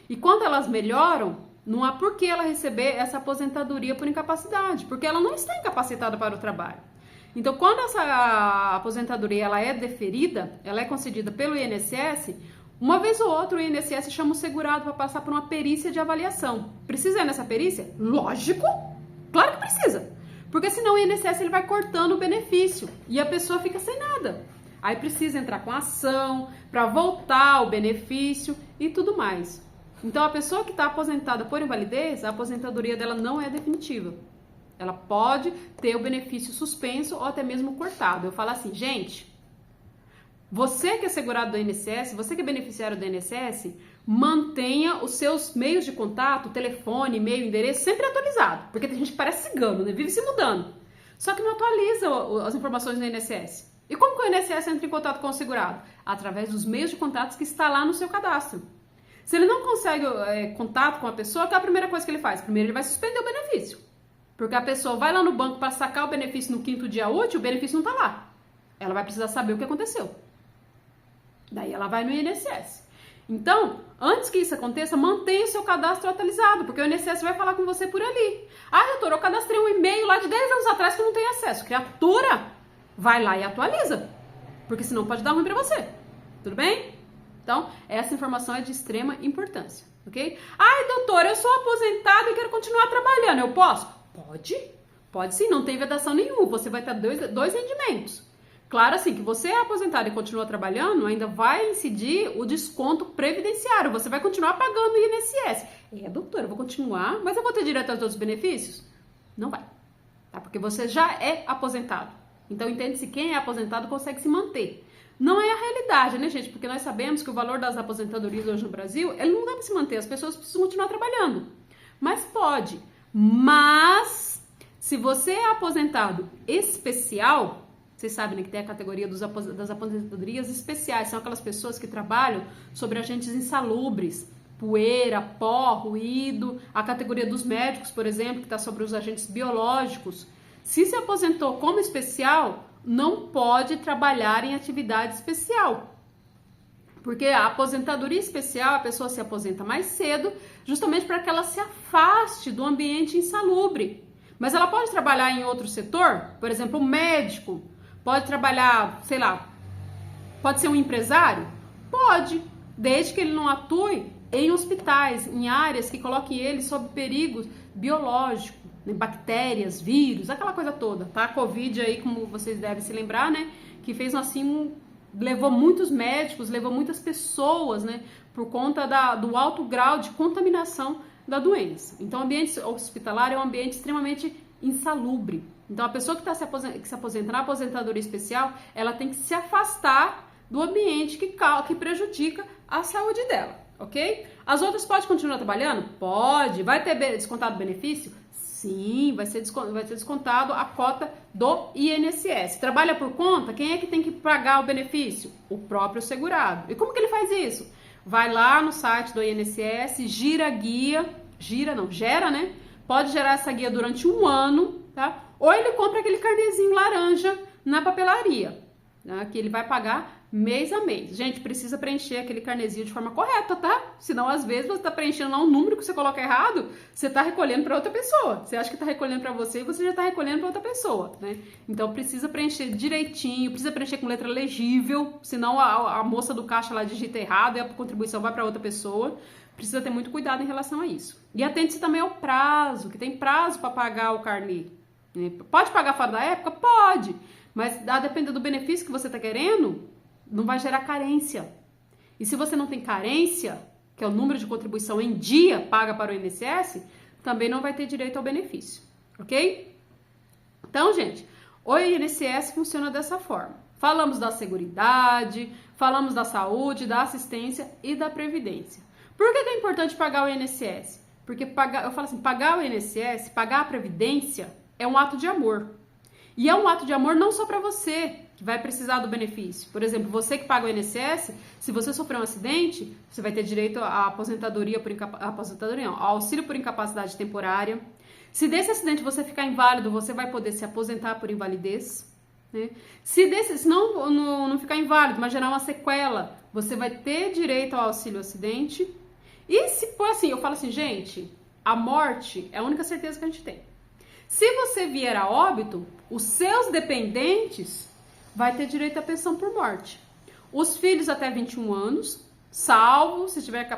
E quando elas melhoram, não há por que ela receber essa aposentadoria por incapacidade, porque ela não está incapacitada para o trabalho. Então, quando essa aposentadoria ela é deferida, ela é concedida pelo INSS, uma vez ou outra o INSS chama o segurado para passar por uma perícia de avaliação. Precisa ir nessa perícia? Lógico! Claro que precisa! Porque senão o INSS ele vai cortando o benefício e a pessoa fica sem nada. Aí precisa entrar com ação para voltar o benefício e tudo mais. Então, a pessoa que está aposentada por invalidez, a aposentadoria dela não é definitiva. Ela pode ter o benefício suspenso ou até mesmo cortado. Eu falo assim, gente, você que é segurado do INSS, você que é beneficiário do INSS, mantenha os seus meios de contato, telefone, e-mail, endereço, sempre atualizado. Porque tem gente que parece cigano, né? Vive se mudando. Só que não atualiza as informações do INSS. E como que o INSS entra em contato com o segurado? Através dos meios de contatos que está lá no seu cadastro. Se ele não consegue contato com a pessoa, qual é a primeira coisa que ele faz? Primeiro ele vai suspender o benefício. Porque a pessoa vai lá no banco para sacar o benefício no 5º dia útil, o benefício não está lá. Ela vai precisar saber o que aconteceu. Daí ela vai no INSS. Então, antes que isso aconteça, mantenha o seu cadastro atualizado, porque o INSS vai falar com você por ali. Ah, doutor, eu cadastrei um e-mail lá de 10 anos atrás que eu não tenho acesso. Criatura, vai lá e atualiza. porque senão pode dar ruim pra você. Tudo bem? Então, essa informação é de extrema importância, ok? Ai, doutora, eu sou aposentada e quero continuar trabalhando, eu posso? Pode. Pode sim, não tem vedação nenhuma, você vai ter dois rendimentos. Claro, assim, que você é aposentado e continua trabalhando, ainda vai incidir o desconto previdenciário, você vai continuar pagando o INSS. Doutora, eu vou continuar, mas eu vou ter direito aos outros benefícios? Não vai, tá? Porque você já é aposentado. Então, entende-se, quem é aposentado consegue se manter. Não é a realidade, né, gente? Porque nós sabemos que o valor das aposentadorias hoje no Brasil, ele não dá para se manter, as pessoas precisam continuar trabalhando. Mas pode. Mas, se você é aposentado especial, vocês sabem, né, que tem a categoria das aposentadorias especiais, são aquelas pessoas que trabalham sobre agentes insalubres, poeira, pó, ruído, a categoria dos médicos, por exemplo, que está sobre os agentes biológicos. Se se aposentou como especial, não pode trabalhar em atividade especial. Porque a aposentadoria especial, a pessoa se aposenta mais cedo, justamente para que ela se afaste do ambiente insalubre. Mas ela pode trabalhar em outro setor, por exemplo, o médico, pode trabalhar, sei lá, pode ser um empresário? Pode, desde que ele não atue em hospitais, em áreas que coloquem ele sob perigo biológico, né, bactérias, vírus, aquela coisa toda, tá? A Covid aí, como vocês devem se lembrar, né, que fez assim, levou muitos médicos, levou muitas pessoas, né, por conta do alto grau de contaminação da doença. Então, o ambiente hospitalar é um ambiente extremamente insalubre. Então, a pessoa que se aposenta na aposentadoria especial, ela tem que se afastar do ambiente que prejudica a saúde dela, ok? As outras podem continuar trabalhando? Pode. Vai ter descontado benefício? Sim, vai ser descontado a cota do INSS. Trabalha por conta? Quem é que tem que pagar o benefício? O próprio segurado. E como que ele faz isso? Vai lá no site do INSS, gera, né? Pode gerar essa guia durante um ano, tá? Ou ele compra aquele carnezinho laranja na papelaria, né? Que ele vai pagar mês a mês. Gente, precisa preencher aquele carnezinho de forma correta, tá? Senão, às vezes, você tá preenchendo lá um número que você coloca errado, você tá recolhendo para outra pessoa. Você acha que tá recolhendo para você e você já tá recolhendo para outra pessoa, né? Então, precisa preencher direitinho, precisa preencher com letra legível, senão a moça do caixa lá digita errado e a contribuição vai para outra pessoa. Precisa ter muito cuidado em relação a isso. E atente-se também ao prazo, que tem prazo para pagar o carnê. Pode pagar fora da época? Pode. Mas, a depender do benefício que você tá querendo, não vai gerar carência. E se você não tem carência, que é o número de contribuição em dia paga para o INSS, também não vai ter direito ao benefício, ok? Então, gente, o INSS funciona dessa forma. Falamos da seguridade, falamos da saúde, da assistência e da previdência. Por que é importante pagar o INSS? Porque eu falo assim, pagar o INSS, pagar a previdência é um ato de amor. E é um ato de amor não só para você, que vai precisar do benefício. Por exemplo, você que paga o INSS, se você sofrer um acidente, você vai ter direito à aposentadoria ao auxílio por incapacidade temporária. Se desse acidente você ficar inválido, você vai poder se aposentar por invalidez, né? Se não ficar inválido, mas gerar uma sequela, você vai ter direito ao auxílio acidente. E se for assim, eu falo assim, gente, a morte é a única certeza que a gente tem. Se você vier a óbito, os seus dependentes vai ter direito à pensão por morte. Os filhos até 21 anos, salvo se tiver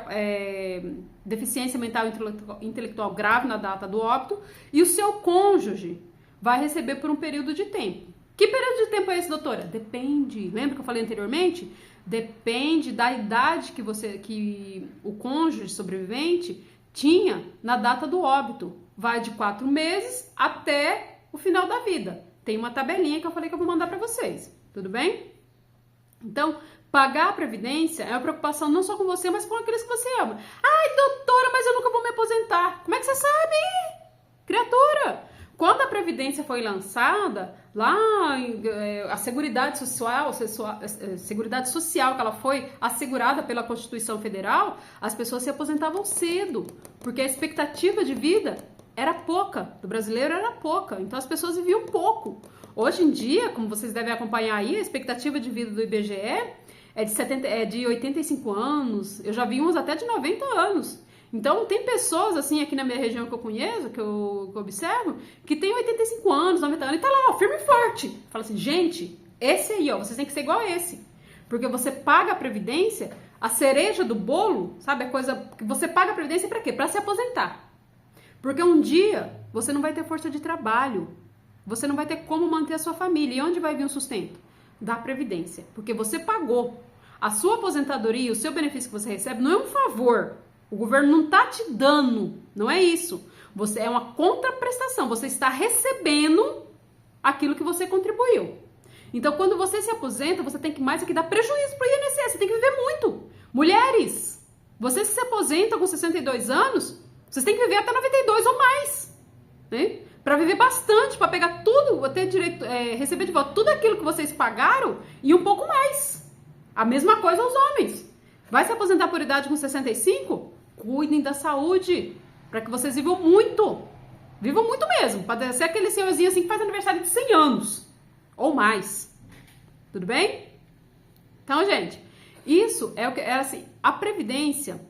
deficiência mental e intelectual grave na data do óbito, e o seu cônjuge vai receber por um período de tempo. Que período de tempo é esse, doutora? Depende. Lembra que eu falei anteriormente? Depende da idade que o cônjuge sobrevivente tinha na data do óbito. Vai de 4 meses até o final da vida. Tem uma tabelinha que eu falei que eu vou mandar para vocês. Tudo bem? Então, pagar a previdência é uma preocupação não só com você, mas com aqueles que você ama. Ai, doutora, mas eu nunca vou me aposentar. Como é que você sabe? Criatura! Quando a Previdência foi lançada, lá a Seguridade Social, que ela foi assegurada pela Constituição Federal, as pessoas se aposentavam cedo, porque a expectativa de vida era pouca, do brasileiro era pouca, então as pessoas viviam pouco. Hoje em dia, como vocês devem acompanhar aí, a expectativa de vida do IBGE é de 85 anos, eu já vi uns até de 90 anos. Então, tem pessoas, assim, aqui na minha região que eu conheço, que eu observo, que tem 85 anos, 90 anos, e tá lá, ó, firme e forte. Fala assim, gente, Esse aí, ó, vocês têm que ser igual a esse. Porque você paga a previdência, a cereja do bolo, sabe? A coisa que você paga a previdência pra quê? Pra se aposentar. Porque um dia você não vai ter força de trabalho. Você não vai ter como manter a sua família. E onde vai vir o sustento? Da previdência. Porque você pagou. A sua aposentadoria, o seu benefício que você recebe não é um favor. O governo não tá te dando. Não é isso. Você é uma contraprestação. Você está recebendo aquilo que você contribuiu. Então, quando você se aposenta, você tem que mais aqui dar prejuízo para o INSS. Você tem que viver muito. Mulheres, vocês se aposentam com 62 anos, vocês têm que viver até 92 ou mais. Né? Para viver bastante, para pegar tudo, ter direito, receber de volta tudo aquilo que vocês pagaram e um pouco mais. A mesma coisa aos homens. Vai se aposentar por idade com 65? Cuidem da saúde, para que vocês vivam muito. Vivam muito mesmo, para ser aquele senhorzinho assim que faz aniversário de 100 anos. Ou mais. Tudo bem? Então, gente, isso é o que é assim, a previdência,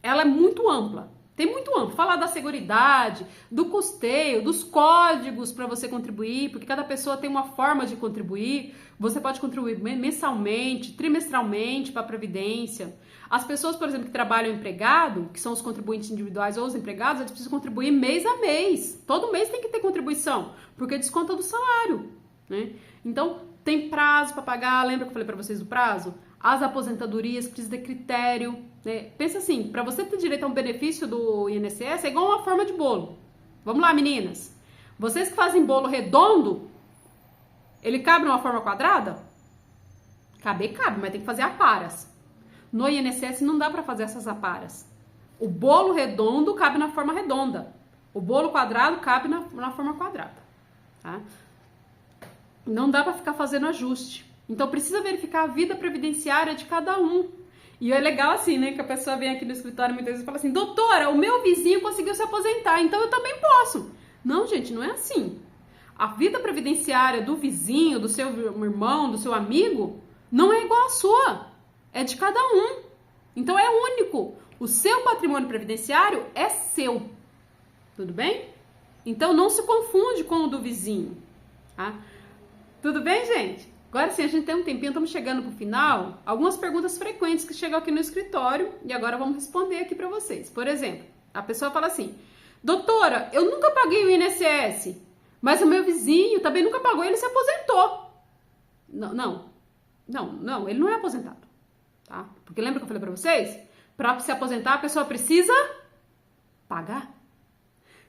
ela é muito ampla. Tem muito amplo. Falar da seguridade, do custeio, dos códigos para você contribuir, porque cada pessoa tem uma forma de contribuir. Você pode contribuir mensalmente, trimestralmente para a previdência. As pessoas, por exemplo, que trabalham empregado, que são os contribuintes individuais ou os empregados, eles precisam contribuir mês a mês. Todo mês tem que ter contribuição, porque desconta do salário. Né? Então, tem prazo para pagar, lembra que eu falei para vocês do prazo? As aposentadorias precisam ter critério, né? Pensa assim, para você ter direito a um benefício do INSS é igual uma forma de bolo. Vamos lá, meninas. Vocês que fazem bolo redondo, ele cabe numa forma quadrada? Cabe, mas tem que fazer aparas. No INSS não dá para fazer essas aparas. O bolo redondo cabe na forma redonda. O bolo quadrado cabe na forma quadrada, tá? Não dá para ficar fazendo ajuste. Então, precisa verificar a vida previdenciária de cada um. E é legal assim, né? Que a pessoa vem aqui no escritório muitas vezes e fala assim, doutora, o meu vizinho conseguiu se aposentar, então eu também posso. Não, gente, não é assim. A vida previdenciária do vizinho, do seu irmão, do seu amigo, não é igual à sua. É de cada um. Então, é único. O seu patrimônio previdenciário é seu. Tudo bem? Então, não se confunde com o do vizinho, tá? Tudo bem, gente? Agora sim, a gente tem um tempinho, estamos chegando pro final. Algumas perguntas frequentes que chegam aqui no escritório e agora vamos responder aqui para vocês. Por exemplo, a pessoa fala assim, doutora, eu nunca paguei o INSS, mas o meu vizinho também nunca pagou e ele se aposentou. Não, ele não é aposentado, tá? Porque lembra que eu falei para vocês? Para se aposentar, a pessoa precisa pagar.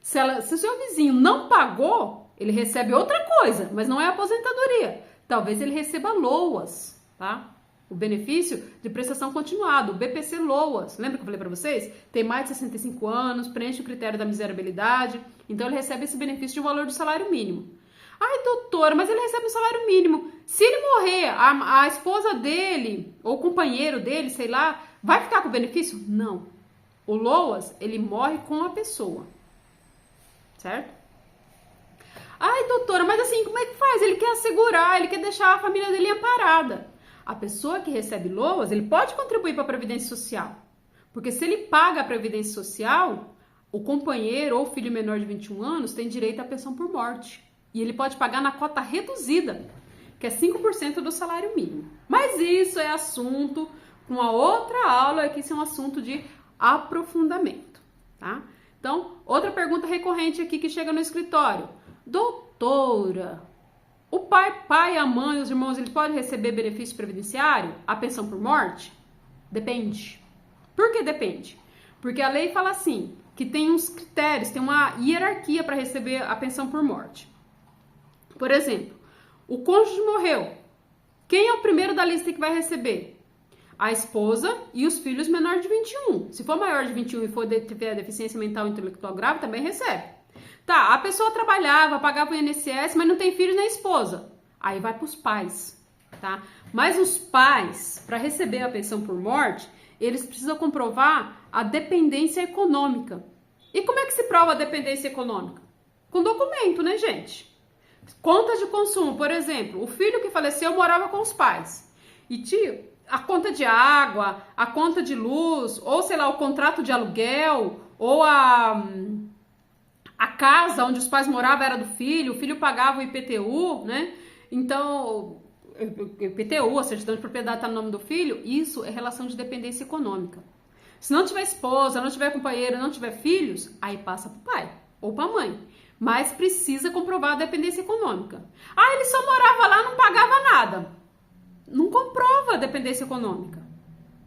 Se o seu vizinho não pagou, ele recebe outra coisa, mas não é aposentadoria. Talvez ele receba LOAS, tá? O benefício de prestação continuada, o BPC LOAS. Lembra que eu falei para vocês? Tem mais de 65 anos, preenche o critério da miserabilidade, então ele recebe esse benefício de um valor do salário mínimo. Ai, doutora, mas ele recebe um salário mínimo. Se ele morrer, a esposa dele, ou o companheiro dele, sei lá, vai ficar com o benefício? Não. O LOAS, ele morre com a pessoa. Certo? Ai, doutora, mas assim, como é que faz? Ele quer assegurar, ele quer deixar a família dele amparada. A pessoa que recebe LOAS, ele pode contribuir para a Previdência Social. Porque se ele paga a Previdência Social, o companheiro ou o filho menor de 21 anos tem direito à pensão por morte. E ele pode pagar na cota reduzida, que é 5% do salário mínimo. Mas isso é assunto com uma outra aula, que isso é um assunto de aprofundamento, tá? Então, outra pergunta recorrente aqui que chega no escritório. Doutora, o pai, a mãe, os irmãos, eles podem receber benefício previdenciário? A pensão por morte? Depende. Por que depende? Porque a lei fala assim, que tem uns critérios, tem uma hierarquia para receber a pensão por morte. Por exemplo, o cônjuge morreu. Quem é o primeiro da lista que vai receber? A esposa e os filhos menores de 21. Se for maior de 21 e for tiver deficiência mental ou intelectual grave, também recebe. Tá, a pessoa trabalhava, pagava o INSS, mas não tem filhos nem esposa. Aí vai para os pais, tá? Mas os pais, para receber a pensão por morte, eles precisam comprovar a dependência econômica. E como é que se prova a dependência econômica? Com documento, né, gente? Conta de consumo, por exemplo, o filho que faleceu morava com os pais. E a conta de água, a conta de luz, ou sei lá, o contrato de aluguel, ou a casa onde os pais moravam era do filho, o filho pagava o IPTU, né? Então, IPTU, a certidão de propriedade está no nome do filho, isso é relação de dependência econômica. Se não tiver esposa, não tiver companheiro, não tiver filhos, aí passa para o pai ou para a mãe. Mas precisa comprovar a dependência econômica. Ah, ele só morava lá, não pagava nada. Não comprova a dependência econômica,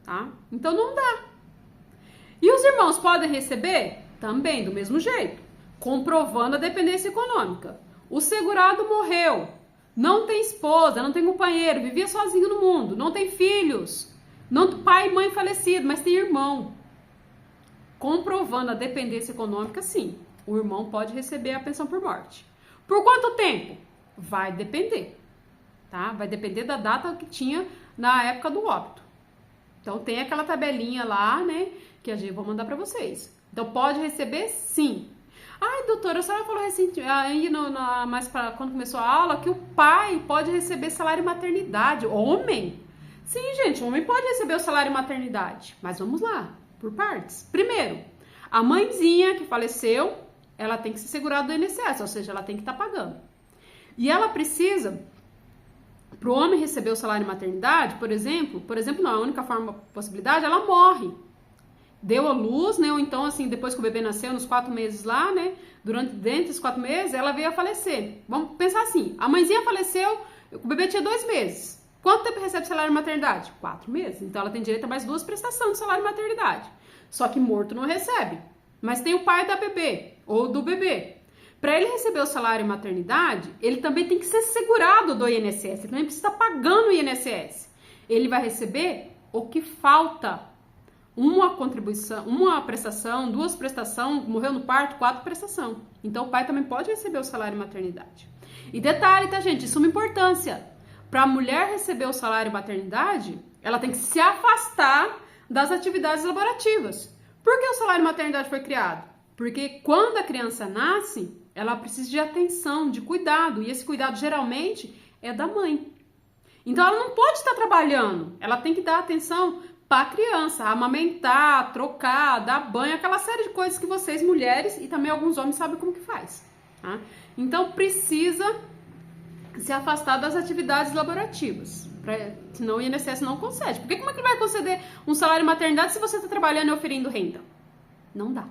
tá? Então não dá. E os irmãos podem receber? Também, do mesmo jeito, comprovando a dependência econômica. O segurado morreu, não tem esposa, não tem companheiro, vivia sozinho no mundo, não tem filhos, não, pai e mãe falecido, mas tem irmão. Comprovando a dependência econômica, sim, o irmão pode receber a pensão por morte. Por quanto tempo? Vai depender, tá? Vai depender da data que tinha na época do óbito. Então tem aquela tabelinha lá, né, que a gente vou mandar para vocês. Então pode receber, sim. Ai, doutora, a senhora falou aí mais para quando começou a aula que o pai pode receber salário maternidade. Homem? Sim, gente, o homem pode receber o salário maternidade. Mas vamos lá, por partes. Primeiro, a mãezinha que faleceu, ela tem que ser segurada do INSS, ou seja, ela tem que estar pagando. E ela precisa, para o homem receber o salário maternidade, por exemplo, não, a única possibilidade, ela morre. Deu a luz, né? Ou então, assim, depois que o bebê nasceu, nos 4 meses lá, né? Dentro dos 4 meses, ela veio a falecer. Vamos pensar assim, a mãezinha faleceu, o bebê tinha 2 meses. Quanto tempo recebe salário maternidade? 4 meses. Então, ela tem direito a mais 2 prestações de salário maternidade. Só que morto não recebe. Mas tem o pai da bebê, ou do bebê. Para ele receber o salário maternidade, ele também tem que ser segurado do INSS. Ele também precisa estar pagando o INSS. Ele vai receber o que falta. Uma contribuição, uma prestação, 2 prestações, morreu no parto, 4 prestações. Então, o pai também pode receber o salário maternidade. E detalhe, tá, gente? Isso é uma importância. Para a mulher receber o salário maternidade, ela tem que se afastar das atividades laborativas. Por que o salário maternidade foi criado? Porque quando a criança nasce, ela precisa de atenção, de cuidado. E esse cuidado, geralmente, é da mãe. Então, ela não pode estar trabalhando. Ela tem que dar atenção para a criança, amamentar, trocar, dar banho, aquela série de coisas que vocês, mulheres, e também alguns homens sabem como que faz. Tá? Então, precisa se afastar das atividades laborativas, senão o INSS não concede. Porque como é que vai conceder um salário maternidade se você está trabalhando e oferindo renda? Não dá.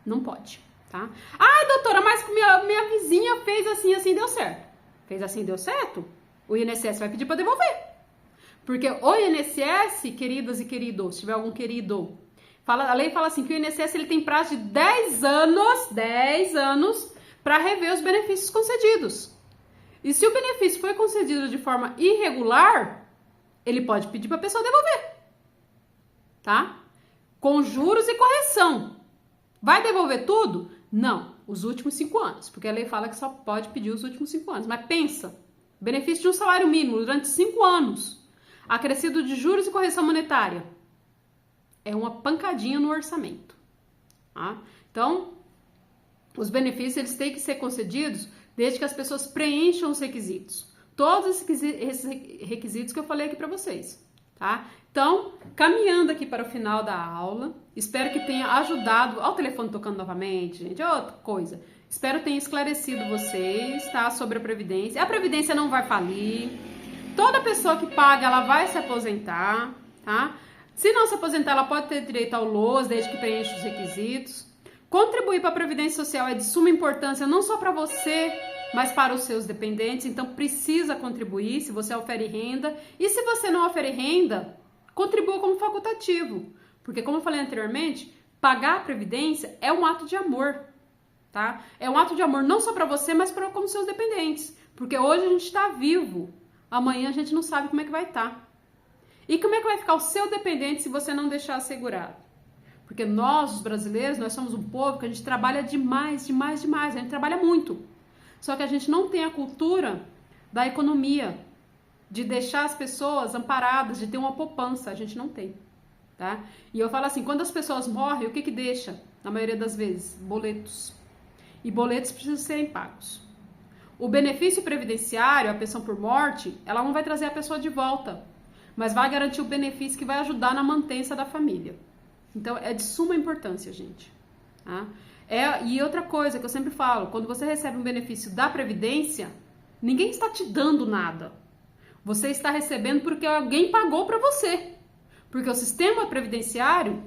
Não pode. Tá? Ai, doutora, mas minha vizinha fez assim, deu certo. Fez assim, deu certo? O INSS vai pedir para devolver. Porque o INSS, queridas e queridos, se tiver algum querido, a lei fala assim que o INSS ele tem prazo de 10 anos para rever os benefícios concedidos. E se o benefício foi concedido de forma irregular, ele pode pedir para a pessoa devolver. Tá? Com juros e correção. Vai devolver tudo? Não, os últimos 5 anos, porque a lei fala que só pode pedir os últimos 5 anos. Mas pensa, benefício de um salário mínimo durante 5 anos, acrescido de juros e correção monetária. É uma pancadinha no orçamento. Tá? Então, os benefícios eles têm que ser concedidos desde que as pessoas preencham os requisitos. Todos esses requisitos que eu falei aqui para vocês. Tá? Então, caminhando aqui para o final da aula, espero que tenha ajudado. Olha o telefone tocando novamente, gente. Outra coisa. Espero que tenha esclarecido vocês, tá? Sobre a Previdência. A Previdência não vai falir. Toda pessoa que paga, ela vai se aposentar, tá? Se não se aposentar, ela pode ter direito ao LOAS, desde que preencha os requisitos. Contribuir para a Previdência Social é de suma importância, não só para você, mas para os seus dependentes. Então, precisa contribuir se você ofere renda. E se você não ofere renda, contribua como facultativo. Porque, como eu falei anteriormente, pagar a Previdência é um ato de amor, tá? É um ato de amor não só para você, mas para como seus dependentes. Porque hoje a gente está vivo. Amanhã a gente não sabe como é que vai estar. E como é que vai ficar o seu dependente se você não deixar assegurado? Porque nós, os brasileiros, nós somos um povo que a gente trabalha demais. A gente trabalha muito. Só que a gente não tem a cultura da economia, de deixar as pessoas amparadas, de ter uma poupança. A gente não tem. Tá? E eu falo assim, quando as pessoas morrem, o que deixa? Na maioria das vezes, boletos. E boletos precisam serem pagos. O benefício previdenciário, a pensão por morte, ela não vai trazer a pessoa de volta, mas vai garantir o benefício que vai ajudar na mantença da família. Então, é de suma importância, gente. Tá? E outra coisa que eu sempre falo, quando você recebe um benefício da Previdência, ninguém está te dando nada. Você está recebendo porque alguém pagou para você. Porque o sistema previdenciário,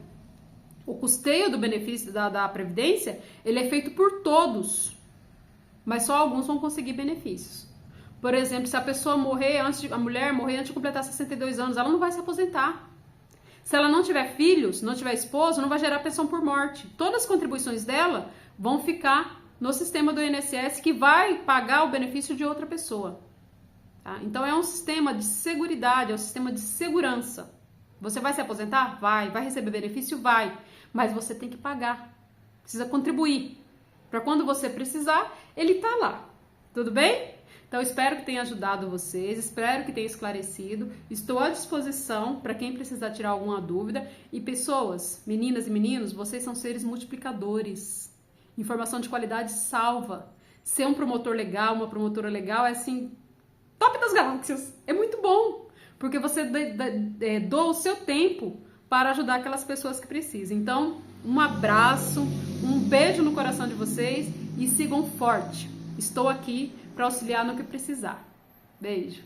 o custeio do benefício da Previdência, ele é feito por todos. Mas só alguns vão conseguir benefícios. Por exemplo, se a pessoa morrer a mulher morrer antes de completar 62 anos, ela não vai se aposentar. Se ela não tiver filhos, não tiver esposo, não vai gerar pensão por morte. Todas as contribuições dela vão ficar no sistema do INSS, que vai pagar o benefício de outra pessoa. Tá? Então é um sistema de seguridade, é um sistema de segurança. Você vai se aposentar? Vai. Vai receber benefício? Vai. Mas você tem que pagar. Precisa contribuir. Para quando você precisar, ele tá lá. Tudo bem? Então, espero que tenha ajudado vocês, espero que tenha esclarecido. Estou à disposição para quem precisar tirar alguma dúvida. E pessoas, meninas e meninos, vocês são seres multiplicadores. Informação de qualidade salva. Ser um promotor legal, uma promotora legal é assim, top das galáxias. É muito bom, porque você doa o seu tempo para ajudar aquelas pessoas que precisam. Então, um abraço, um beijo no coração de vocês e sigam forte. Estou aqui para auxiliar no que precisar. Beijo!